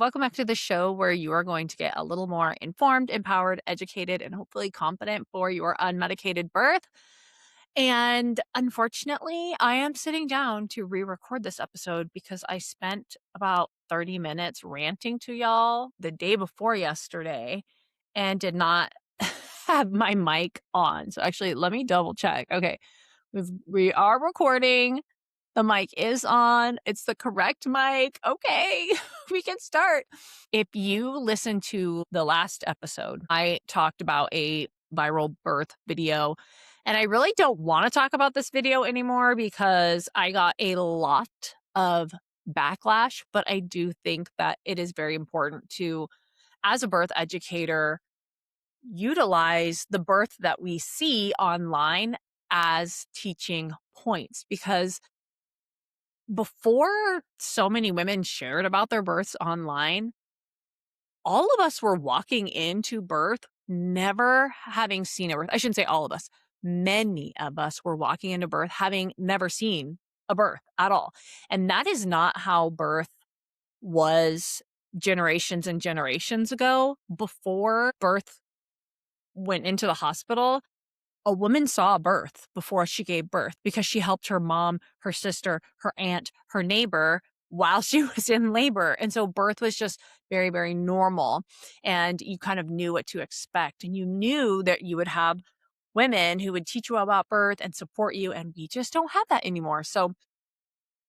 Welcome back to the show where you are going to get a little more informed, empowered, educated, and hopefully confident for your unmedicated birth. And unfortunately, I am sitting down to re record this episode because I spent about 30 minutes ranting to y'all the day before yesterday and did not have my mic on. So actually, let me double check. Okay. We are recording. The mic is on. It's the correct mic. Okay, we can start. If you listen to the last episode, I talked about a viral birth video, and I really don't want to talk about this video anymore because I got a lot of backlash, but I do think that it is very important to, as a birth educator, utilize the birth that we see online as teaching points because before so many women shared about their births online, all of us were walking into birth never having seen a birth. I shouldn't say all of us. Many of us were walking into birth having never seen a birth at all. And that is not how birth was generations and generations ago. Before birth went into the hospital, a woman saw a birth before she gave birth because she helped her mom, her sister, her aunt, her neighbor while she was in labor. And so birth was just very, very normal. And you kind of knew what to expect. And you knew that you would have women who would teach you about birth and support you. And we just don't have that anymore. So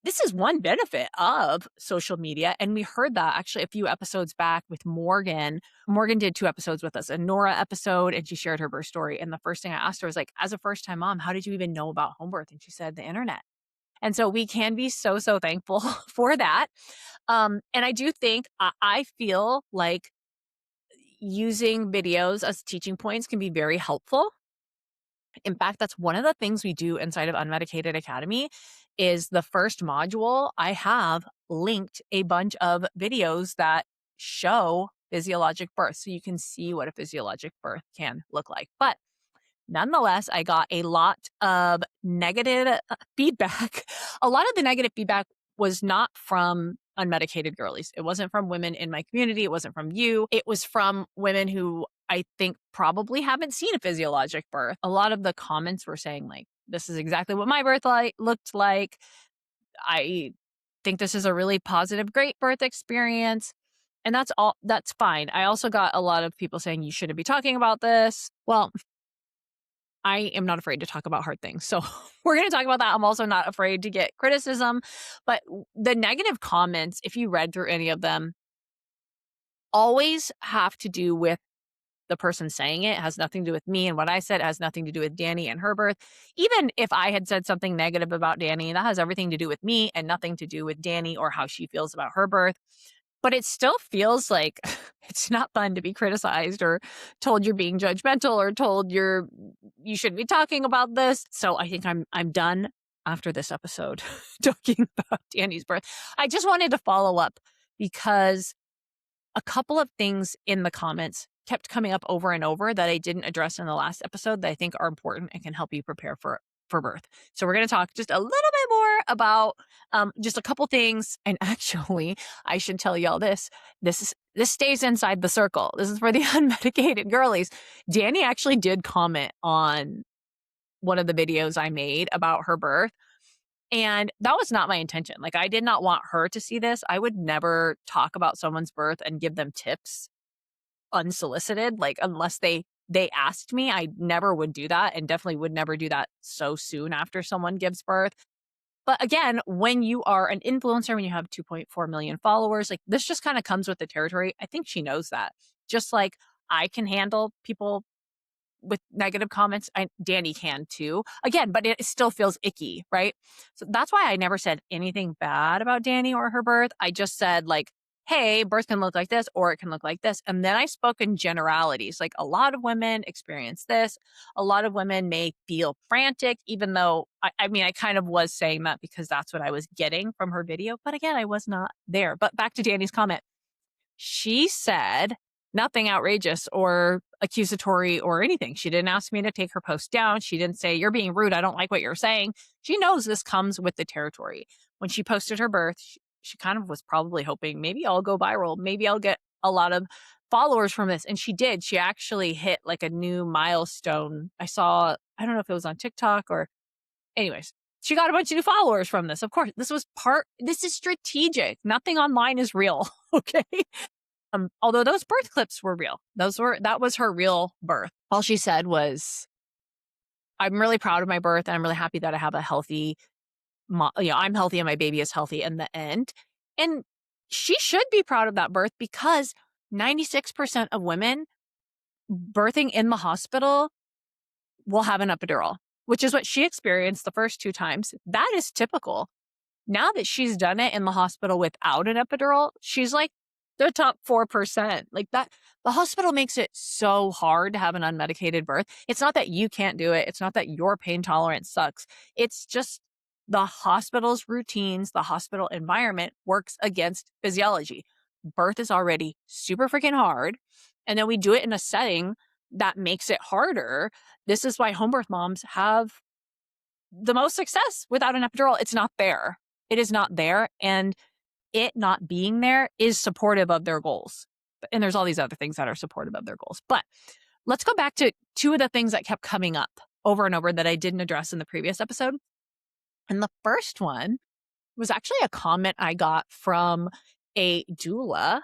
this is one benefit of social media. And we heard that actually a few episodes back with Morgan. Morgan did 2 episodes with us, a Nora episode, and she shared her birth story. And the first thing I asked her was like, as a first-time mom, how did you even know about home birth? And she said, the internet. And so we can be so, so thankful for that. And I do think, I feel like using videos as teaching points can be very helpful. In fact, that's one of the things we do inside of Unmedicated Academy is the first module. I have linked a bunch of videos that show physiologic birth so you can see what a physiologic birth can look like. But nonetheless, I got a lot of negative feedback. A lot of the negative feedback was not from unmedicated girlies. It wasn't from women in my community. It wasn't from you. It was from women who I think probably haven't seen a physiologic birth. A lot of the comments were saying like, this is exactly what my birth looked like. I think this is a really positive, great birth experience. And that's fine. I also got a lot of people saying you shouldn't be talking about this. Well, I am not afraid to talk about hard things. So we're going to talk about that. I'm also not afraid to get criticism. But the negative comments, if you read through any of them, always have to do with the person saying it. It has nothing to do with me and what I said. It has nothing to do with Dani and her birth. Even if I had said something negative about Dani, that has everything to do with me and nothing to do with Dani or how she feels about her birth. But it still feels like it's not fun to be criticized or told you're being judgmental or told you shouldn't be talking about this. So I think I'm done after this episode talking about Dani's birth. I just wanted to follow up because a couple of things in the comments kept coming up over and over that I didn't address in the last episode that I think are important and can help you prepare for birth. So we're going to talk just a little bit more about just a couple things. And actually, I should tell y'all this stays inside the circle. This is for the unmedicated girlies. Dani actually did comment on one of the videos I made about her birth. And that was not my intention. Like, I did not want her to see this. I would never talk about someone's birth and give them tips unsolicited, like unless they asked me. I never would do that and definitely would never do that so soon after someone gives birth. But again, when you are an influencer, when you have 2.4 million followers, like this just kind of comes with the territory. I think she knows that. Just like I can handle people with negative comments, Dani can too. Again, but it still feels icky, right? So that's why I never said anything bad about Dani or her birth. I just said like, hey, birth can look like this or it can look like this. And then I spoke in generalities. Like a lot of women experience this. A lot of women may feel frantic, even though, I mean, I kind of was saying that because that's what I was getting from her video. But again, I was not there. But back to Dani's comment. She said nothing outrageous or accusatory or anything. She didn't ask me to take her post down. She didn't say, you're being rude. I don't like what you're saying. She knows this comes with the territory. When she posted her birth, she kind of was probably hoping, maybe I'll go viral. Maybe I'll get a lot of followers from this. And she did. She actually hit like a new milestone. I don't know if it was on TikTok or anyways, she got a bunch of new followers from this. Of course, this is strategic. Nothing online is real. Okay. Although those birth clips were real. That was her real birth. All she said was, I'm really proud of my birth and I'm really happy that I have a healthy, I'm healthy and my baby is healthy in the end. And she should be proud of that birth because 96% of women birthing in the hospital will have an epidural, which is what she experienced the first 2 times. That is typical. Now that she's done it in the hospital without an epidural, she's like the top 4%. Like that, the hospital makes it so hard to have an unmedicated birth. It's not that you can't do it. It's not that your pain tolerance sucks. It's just the hospital's routines, the hospital environment works against physiology. Birth is already super freaking hard. And then we do it in a setting that makes it harder. This is why home birth moms have the most success without an epidural. It's not there. It is not there. And it not being there is supportive of their goals. And there's all these other things that are supportive of their goals. But let's go back to 2 of the things that kept coming up over and over that I didn't address in the previous episode. And the first one was actually a comment I got from a doula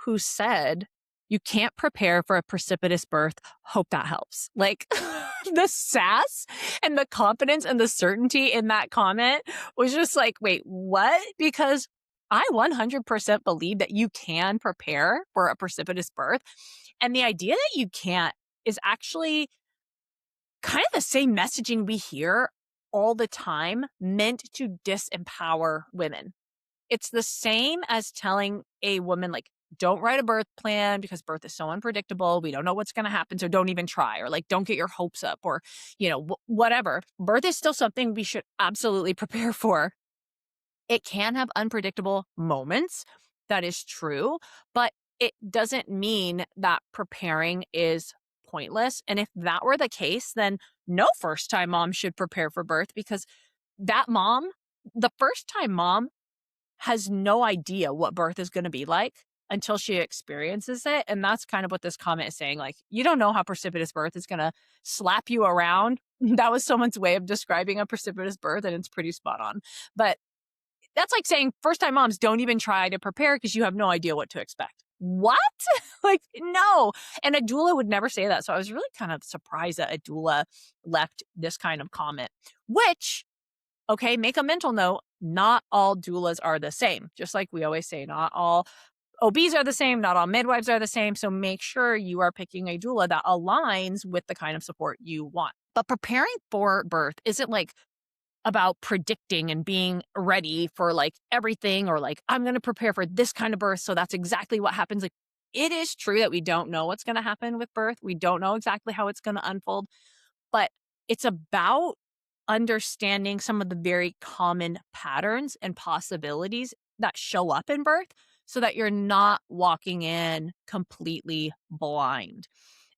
who said, you can't prepare for a precipitous birth. Hope that helps. Like the sass and the confidence and the certainty in that comment was just like, wait, what? Because I 100% believe that you can prepare for a precipitous birth. And the idea that you can't is actually kind of the same messaging we hear all the time, meant to disempower women. It's the same as telling a woman, like, don't write a birth plan because birth is so unpredictable. We don't know what's going to happen. So don't even try, or like, don't get your hopes up, or, whatever. Birth is still something we should absolutely prepare for. It can have unpredictable moments. That is true. But it doesn't mean that preparing is pointless. And if that were the case, then no first-time mom should prepare for birth, because the first-time mom has no idea what birth is going to be like until she experiences it. And that's kind of what this comment is saying. Like, you don't know how precipitous birth is going to slap you around. That was someone's way of describing a precipitous birth, and it's pretty spot on. But that's like saying first-time moms don't even try to prepare because you have no idea what to expect. What? Like, no. And a doula would never say that. So I was really kind of surprised that a doula left this kind of comment, which, okay, make a mental note. Not all doulas are the same. Just like we always say, not all OBs are the same. Not all midwives are the same. So make sure you are picking a doula that aligns with the kind of support you want. But preparing for birth isn't like about predicting and being ready for like everything, or like, I'm going to prepare for this kind of birth, so that's exactly what happens. Like, it is true that we don't know what's going to happen with birth. We don't know exactly how it's going to unfold, but it's about understanding some of the very common patterns and possibilities that show up in birth so that you're not walking in completely blind.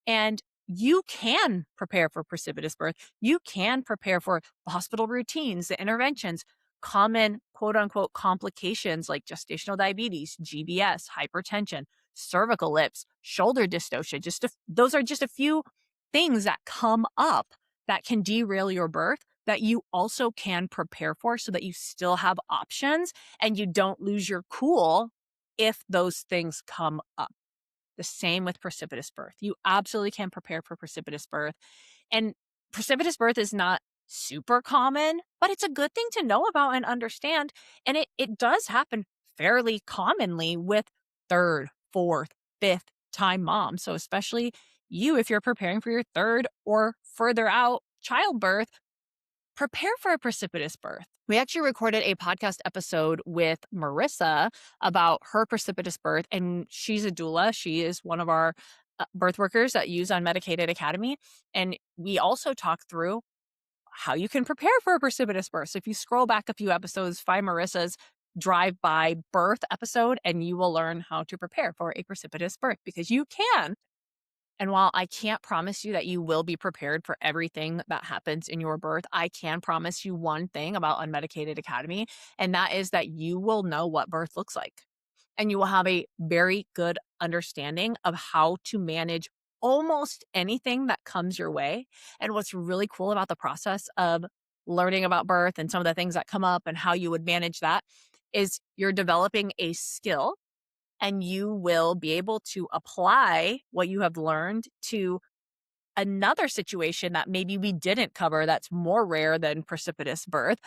And you can prepare for precipitous birth. You can prepare for the hospital routines, the interventions, common quote unquote complications like gestational diabetes, GBS, hypertension, cervical lips, shoulder dystocia. Those are just a few things that come up that can derail your birth that you also can prepare for so that you still have options and you don't lose your cool if those things come up. The same with precipitous birth. You absolutely can prepare for precipitous birth. And precipitous birth is not super common, but it's a good thing to know about and understand. And it does happen fairly commonly with 3rd, 4th, 5th time moms. So especially you, if you're preparing for your 3rd or further out childbirth, prepare for a precipitous birth. We actually recorded a podcast episode with Marissa about her precipitous birth, and she's a doula. She is one of our birth workers that use Unmedicated Academy. And we also talk through how you can prepare for a precipitous birth. So if you scroll back a few episodes, find Marissa's drive-by birth episode, and you will learn how to prepare for a precipitous birth, because you can. And while I can't promise you that you will be prepared for everything that happens in your birth, I can promise you one thing about Unmedicated Academy, and that is that you will know what birth looks like. And you will have a very good understanding of how to manage almost anything that comes your way. And what's really cool about the process of learning about birth and some of the things that come up and how you would manage that is you're developing a skill and you will be able to apply what you have learned to another situation that maybe we didn't cover that's more rare than precipitous birth.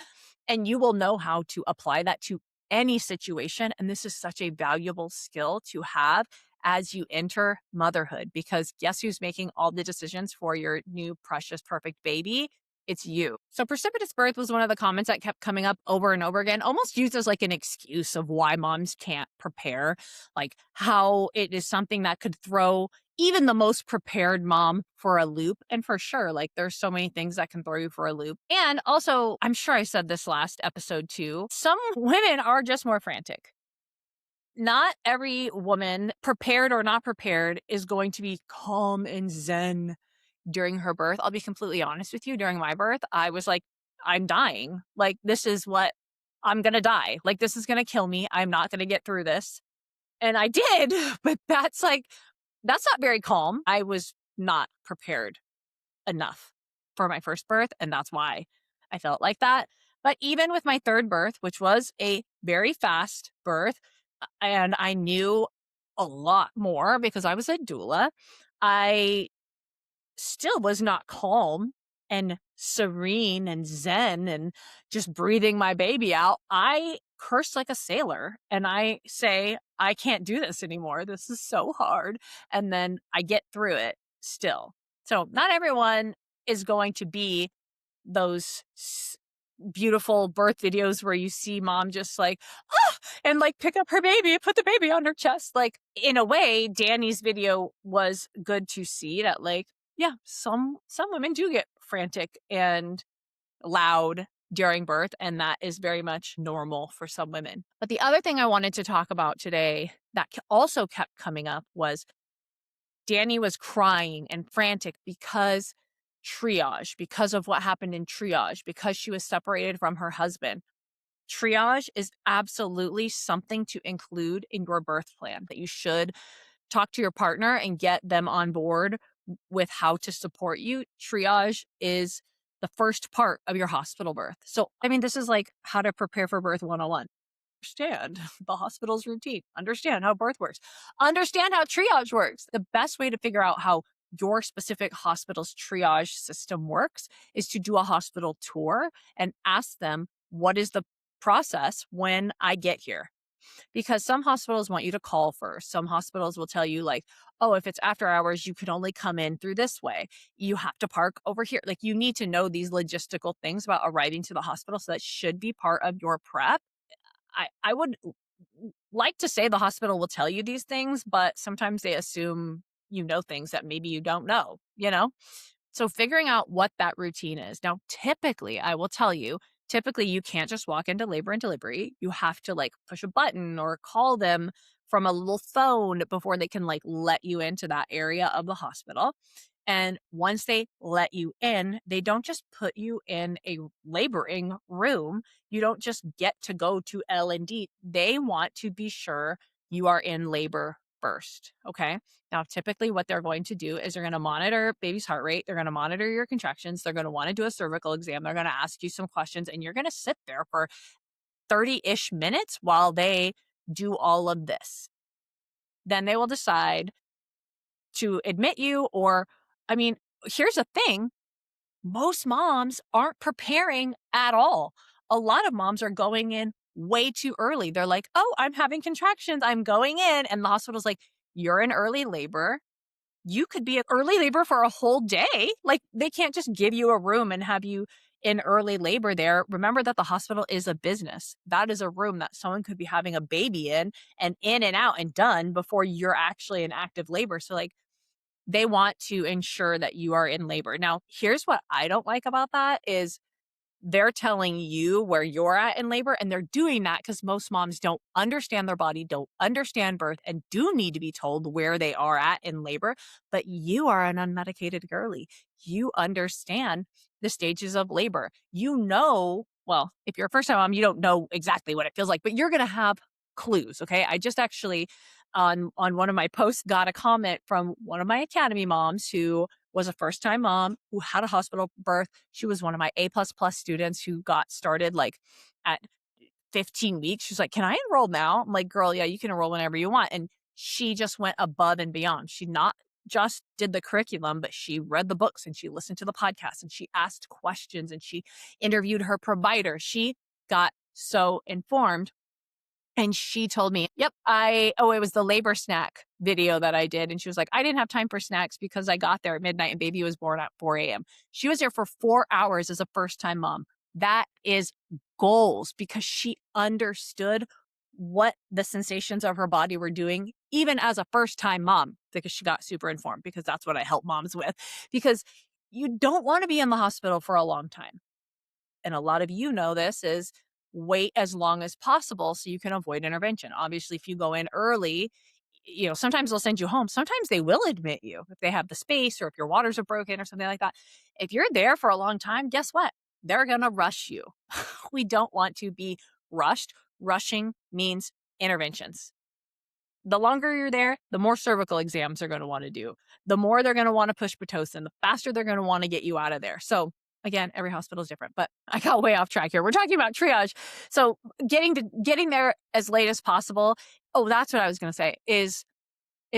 And you will know how to apply that to any situation. And this is such a valuable skill to have as you enter motherhood, because guess who's making all the decisions for your new, precious, perfect baby? It's you. So, precipitous birth was one of the comments that kept coming up over and over again, almost used as like an excuse of why moms can't prepare, like how it is something that could throw even the most prepared mom for a loop. And for sure, like there's so many things that can throw you for a loop. And also, I'm sure I said this last episode too, some women are just more frantic. Not every woman, prepared or not prepared, is going to be calm and zen during her birth. I'll be completely honest with you. During my birth, I was like, I'm dying. Like, this is what I'm going to die. Like, this is going to kill me. I'm not going to get through this. And I did, but that's not very calm. I was not prepared enough for my first birth, and that's why I felt like that. But even with my third birth, which was a very fast birth, and I knew a lot more because I was a doula, I still was not calm and serene and zen and just breathing my baby out. I curse like a sailor and I say, I can't do this anymore. This is so hard. And then I get through it still. So, not everyone is going to be those beautiful birth videos where you see mom just like, ah, and like pick up her baby and put the baby on her chest. Like, in a way, Dani's video was good to see that, like, yeah, some women do get frantic and loud during birth, and that is very much normal for some women. But the other thing I wanted to talk about today that also kept coming up was Dani was crying and frantic because triage, because of what happened in triage, because she was separated from her husband. Triage is absolutely something to include in your birth plan, that you should talk to your partner and get them on board with how to support you. Triage is the first part of your hospital birth. So, I mean, this is like how to prepare for birth 101. Understand the hospital's routine, understand how birth works, understand how triage works. The best way to figure out how your specific hospital's triage system works is to do a hospital tour and ask them, what is the process when I get here? Because some hospitals want you to call first. Some hospitals will tell you, like, oh, if it's after hours, you can only come in through this way. You have to park over here. Like, you need to know these logistical things about arriving to the hospital. So that should be part of your prep. I would like to say the hospital will tell you these things, but sometimes they assume you know things that maybe you don't know, you know? So figuring out what that routine is. Now, typically, I will tell you, typically you can't just walk into labor and delivery. You have to like push a button or call them from a little phone before they can like let you into that area of the hospital. And once they let you in, they don't just put you in a laboring room. You don't just get to go to L&D. They want to be sure you are in labor first. Okay. Now, typically what they're going to do is they're going to monitor baby's heart rate. They're going to monitor your contractions. They're going to want to do a cervical exam. They're going to ask you some questions and you're going to sit there for 30-ish minutes while they do all of this. Then they will decide to admit you, or, I mean, here's the thing. Most moms aren't preparing at all. A lot of moms are going in way too early. They're like, oh, I'm having contractions. I'm going in. And the hospital's like, you're in early labor. You could be in early labor for a whole day. Like, they can't just give you a room and have you in early labor there. Remember that the hospital is a business. That is a room that someone could be having a baby in and out and done before you're actually in active labor. So, like, they want to ensure that you are in labor. Now, here's what I don't like about that is they're telling you where you're at in labor, and they're doing that because most moms don't understand their body, don't understand birth, and do need to be told where they are at in labor. But you are an unmedicated girly. You understand the stages of labor. Well, if you're a first time mom, you don't know exactly what it feels like, but you're going to have clues. Okay. I just actually on one of my posts got a comment from one of my academy moms who was a first time mom who had a hospital birth. She was one of my A++ students who got started like at 15 weeks. She's like, "Can I enroll now?" I'm like, "Girl, yeah, you can enroll whenever you want." And she just went above and beyond. She not just did the curriculum, but she read the books and she listened to the podcast and she asked questions and she interviewed her provider. She got so informed. And she told me, "Yep, it was the labor snack video that I did." And she was like, "I didn't have time for snacks because I got there at midnight and baby was born at 4 a.m." She was there for 4 hours as a first time mom. That is goals because she understood what the sensations of her body were doing, even as a first time mom, because she got super informed, because that's what I help moms with. Because you don't want to be in the hospital for a long time. And a lot of you know this is wait as long as possible so you can avoid intervention. Obviously, if you go in early, sometimes they'll send you home. Sometimes they will admit you if they have the space or if your waters are broken or something like that. If you're there for a long time, guess what? They're going to rush you. We don't want to be rushed. Rushing means interventions. The longer you're there, the more cervical exams they're going to want to do. The more they're going to want to push Pitocin, the faster they're going to want to get you out of there. So again, every hospital is different, but I got way off track here. We're talking about triage. So getting there as late as possible. Oh, that's what I was going to say is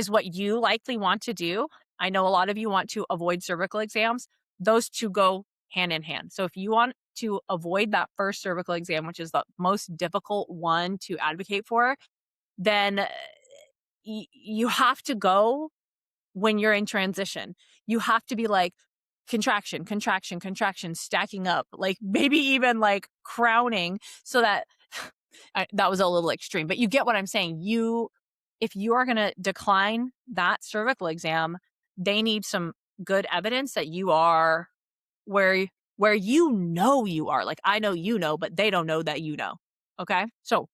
what you likely want to do. I know a lot of you want to avoid cervical exams. Those two go hand in hand. So if you want to avoid that first cervical exam, which is the most difficult one to advocate for, then you have to go when you're in transition. You have to be like contraction, contraction, contraction, stacking up, like maybe even like crowning so that that was a little extreme, but you get what I'm saying. If you are going to decline that cervical exam, they need some good evidence that you are where you are. Like I know you know, but they don't know that you know. Okay? So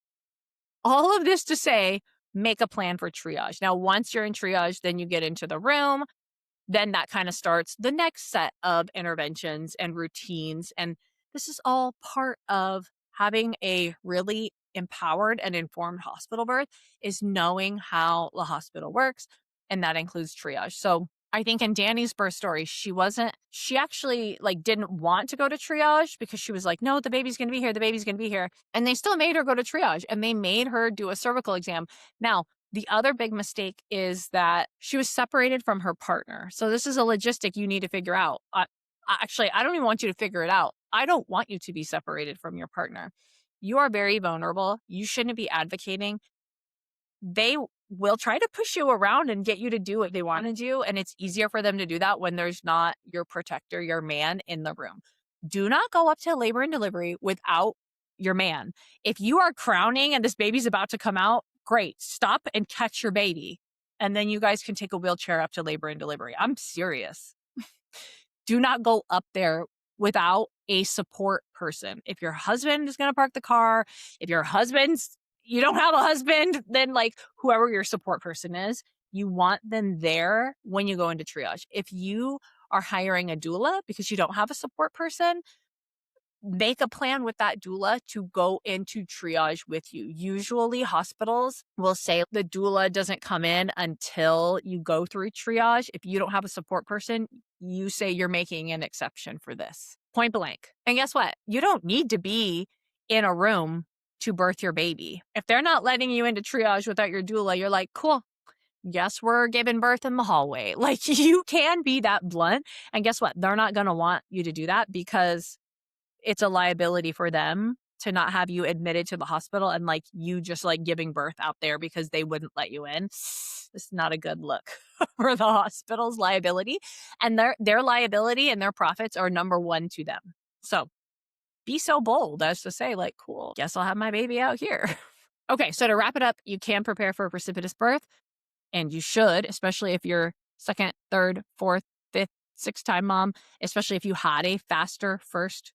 all of this to say, make a plan for triage. Now, once you're in triage, then you get into the room. Then that kind of starts the next set of interventions and routines. And this is all part of having a really empowered and informed hospital birth is knowing how the hospital works. And that includes triage. So I think in Dani's birth story, she actually like didn't want to go to triage because she was like, no, the baby's going to be here. The baby's going to be here. And they still made her go to triage and they made her do a cervical exam. Now, the other big mistake is that she was separated from her partner. So this is a logistic you need to figure out. Actually, I don't even want you to figure it out. I don't want you to be separated from your partner. You are very vulnerable. You shouldn't be advocating. They will try to push you around and get you to do what they want to do. And it's easier for them to do that when there's not your protector, your man in the room. Do not go up to labor and delivery without your man. If you are crowning and this baby's about to come out, great. Stop and catch your baby. And then you guys can take a wheelchair up to labor and delivery. I'm serious. Do not go up there without a support person. If your husband is going to park the car, if you don't have a husband, then like whoever your support person is, you want them there when you go into triage. If you are hiring a doula because you don't have a support person, make a plan with that doula to go into triage with you. Usually hospitals will say the doula doesn't come in until you go through triage. If you don't have a support person, you say you're making an exception for this. Point blank. And guess what? You don't need to be in a room to birth your baby. If they're not letting you into triage without your doula, you're like, cool. Guess we're giving birth in the hallway. Like you can be that blunt. And guess what? They're not going to want you to do that because it's a liability for them to not have you admitted to the hospital and like you just like giving birth out there because they wouldn't let you in. It's not a good look for the hospital's liability, and their liability and their profits are number one to them. So be so bold as to say like, cool, guess I'll have my baby out here. Okay. So to wrap it up, you can prepare for a precipitous birth and you should, especially if you're second, third, fourth, fifth, sixth time mom, especially if you had a faster first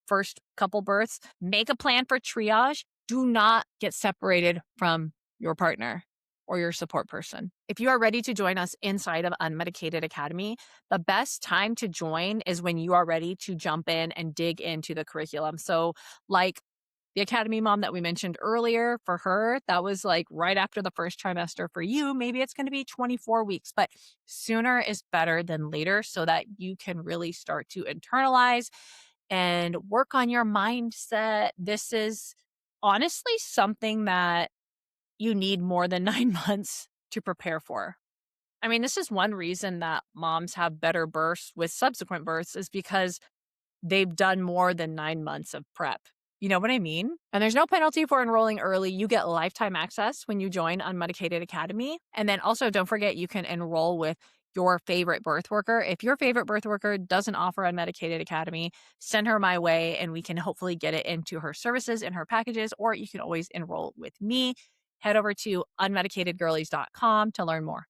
first couple births, make a plan for triage. Do not get separated from your partner or your support person. If you are ready to join us inside of Unmedicated Academy, the best time to join is when you are ready to jump in and dig into the curriculum. So, like the Academy mom that we mentioned earlier, for her, that was like right after the first trimester. For you, maybe it's going to be 24 weeks, but sooner is better than later so that you can really start to internalize and work on your mindset. This is honestly something that you need more than 9 months to prepare for. I mean, this is one reason that moms have better births with subsequent births is because they've done more than 9 months of prep. You know what I mean? And there's no penalty for enrolling early. You get lifetime access when you join Unmedicated Academy. And then also don't forget you can enroll with your favorite birth worker. If your favorite birth worker doesn't offer Unmedicated Academy, send her my way and we can hopefully get it into her services and her packages, or you can always enroll with me. Head over to unmedicatedgirlies.com to learn more.